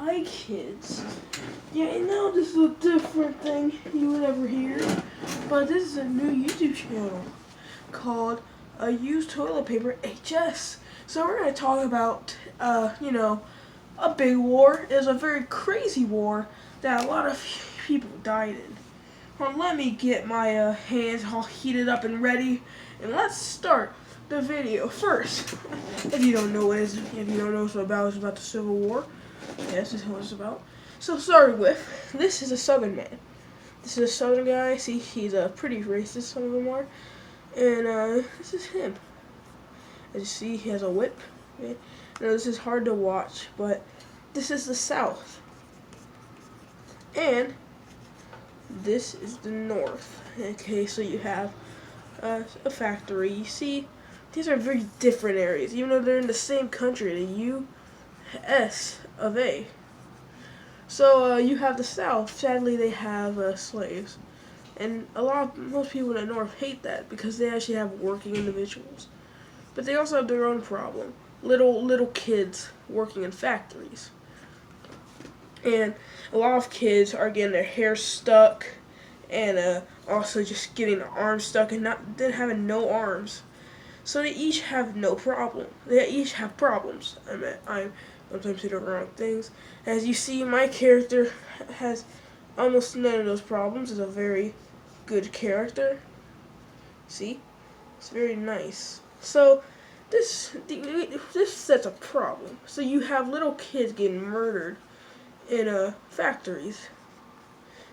Hi kids. Yeah, I know this is a different thing you would ever hear, but this is a new YouTube channel called Used Toilet Paper HS. So we're going to talk about, a big war. It was a very crazy war that a lot of people died in. Well, let me get my hands all heated up and ready, and let's start the video. First, if you don't know what it's about, it's about the Civil War. Yes, this is what it's about. So, starting with, this is a Southern man. This is a Southern guy. See, he's pretty racist, some of them are. And this is him. As you see, he has a whip. Okay? Now, this is hard to watch, but this is the South. And this is the North. Okay, so you have a factory. You see, these are very different areas, even though they're in the same country, the U.S. of A. So you have the South. Sadly, they have slaves, and most people in the North hate that because they actually have working individuals. But they also have their own problem: little kids working in factories, and a lot of kids are getting their hair stuck, and also just getting their arms stuck and then having no arms. So they each have no problem. They each have problems. I'm sometimes say the wrong things. As you see, my character has almost none of those problems. Is a very good character. See, it's very nice. So this sets a problem. So you have little kids getting murdered in factories,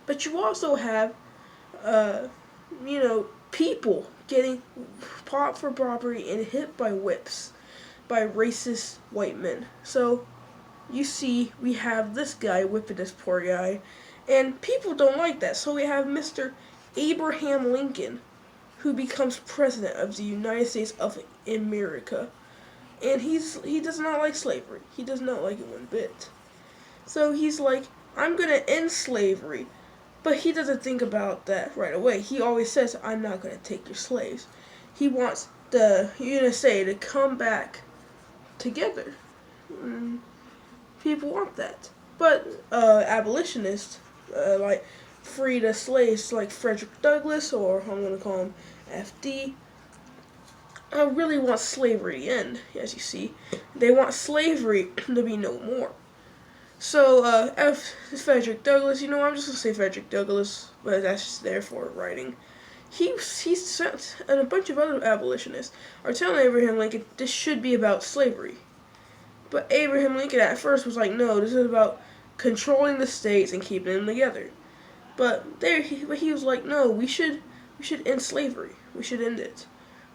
but you also have people getting popped for property and hit by whips by racist white men. So you see, we have this guy whipping this poor guy, and people don't like that. So we have Mr. Abraham Lincoln, who becomes president of the United States of America, and he does not like slavery. He does not like it one bit. So he's like, I'm gonna end slavery. But he doesn't think about that right away. He always says, I'm not going to take your slaves. He wants the USA to come back together. People want that. But abolitionists, like free the slaves like Frederick Douglass, or I'm going to call him FD, really want slavery to end, as you see. They want slavery to be no more. So, Frederick Douglass, I'm just going to say Frederick Douglass, but that's just there for writing. He sent, and a bunch of other abolitionists are telling Abraham Lincoln this should be about slavery. But Abraham Lincoln at first was like, no, this is about controlling the states and keeping them together. But he was like, no, we should end slavery. We should end it.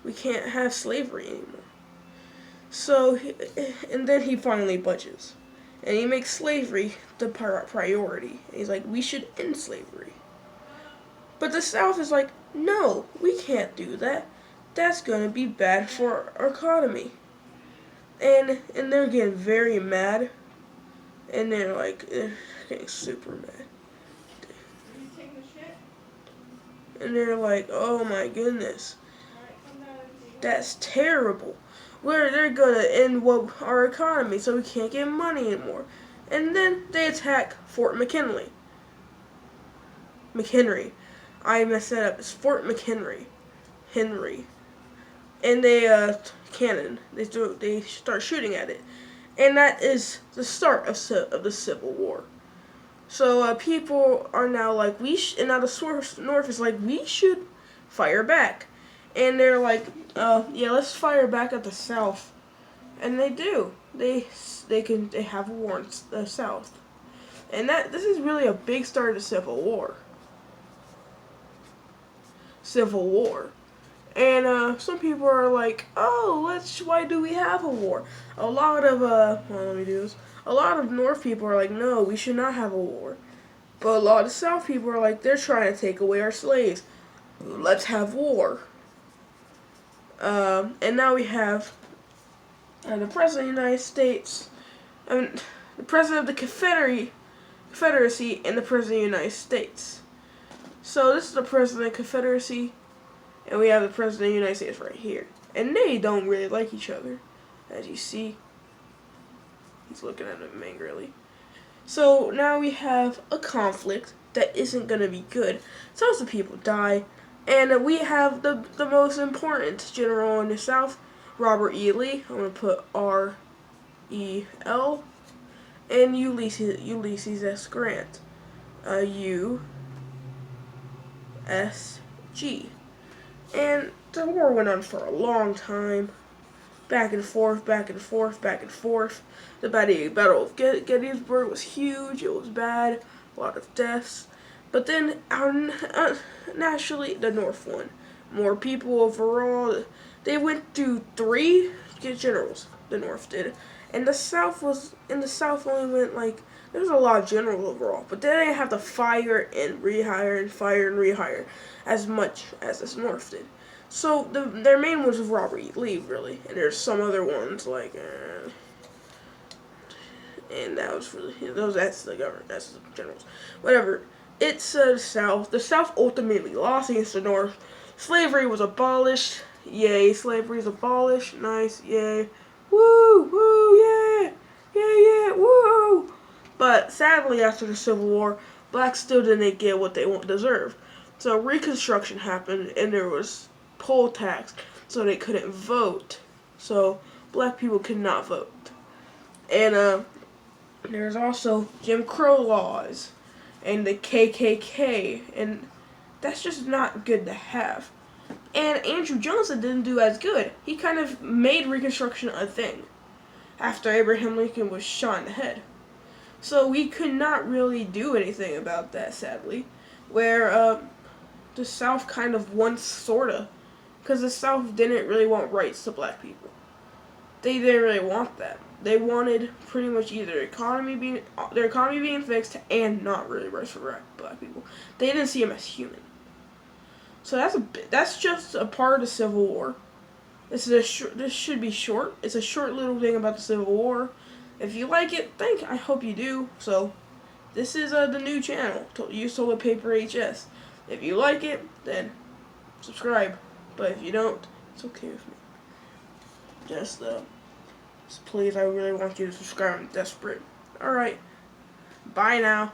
We can't have slavery anymore. So, and then he finally budges. And he makes slavery the priority. And he's like, we should end slavery. But the South is like, no, we can't do that. That's going to be bad for our economy. And they're getting very mad. And they're like, getting super mad. And they're like, oh my goodness. That's terrible. Where they're gonna end our economy, so we can't get money anymore. And then they attack Fort McHenry. I messed that up. It's Fort McHenry. And they cannon. They start shooting at it, and that is the start of the Civil War. So people are now like, and now the North is like, we should fire back. And they're like, yeah, let's fire back at the South. And they do. They have a war in the South. And this is really a big start of the Civil War. And some people are like, oh, why do we have a war? A lot of North people are like, no, we should not have a war. But a lot of South people are like, they're trying to take away our slaves. Let's have war. And now we have the President of the United States, the President of the Confederacy, and the President of the United States. So this is the President of the Confederacy, and we have the President of the United States right here. And they don't really like each other, as you see. He's looking at him angrily. So now we have a conflict that isn't going to be good. Tons of people die. And we have the most important general in the South, Robert E. Lee. I'm going to put R-E-L. And Ulysses S. Grant. U-S-G. And the war went on for a long time. Back and forth, back and forth, back and forth. The Battle of Gettysburg was huge. It was bad. A lot of deaths. But then, naturally, the North won. More people overall. They went through 3 generals. The North did, and the South only went like there was a lot of generals overall. But they didn't have to fire and rehire and fire and rehire as much as the North did. So their main ones was Robert E. Lee, really, and there's some other ones like, and that was really that's the government, that's the generals, whatever. It's the South. The South ultimately lost against the North. Slavery was abolished. Yay! Slavery is abolished. Nice. Yay! Woo! Woo! Yeah! Yeah! Yeah! Woo! But sadly, after the Civil War, blacks still didn't get what they deserved. So Reconstruction happened, and there was poll tax, so they couldn't vote. So black people could not vote. And there's also Jim Crow laws and the KKK, and that's just not good to have. And Andrew Johnson didn't do as good. He kind of made Reconstruction a thing after Abraham Lincoln was shot in the head. So we could not really do anything about that, sadly. Where the South kind of won, sorta, because the South didn't really want rights to black people. They didn't really want that. They wanted pretty much either their economy being fixed and not really rights for black people. They didn't see them as human. So that's just a part of the Civil War. This should be short. It's a short little thing about the Civil War. If you like it, I hope you do. So this is the new channel, Use Toilet Paper HS. If you like it, then subscribe. But if you don't, it's okay with me. Just please, I really want you to subscribe. I'm desperate. Alright. Bye now.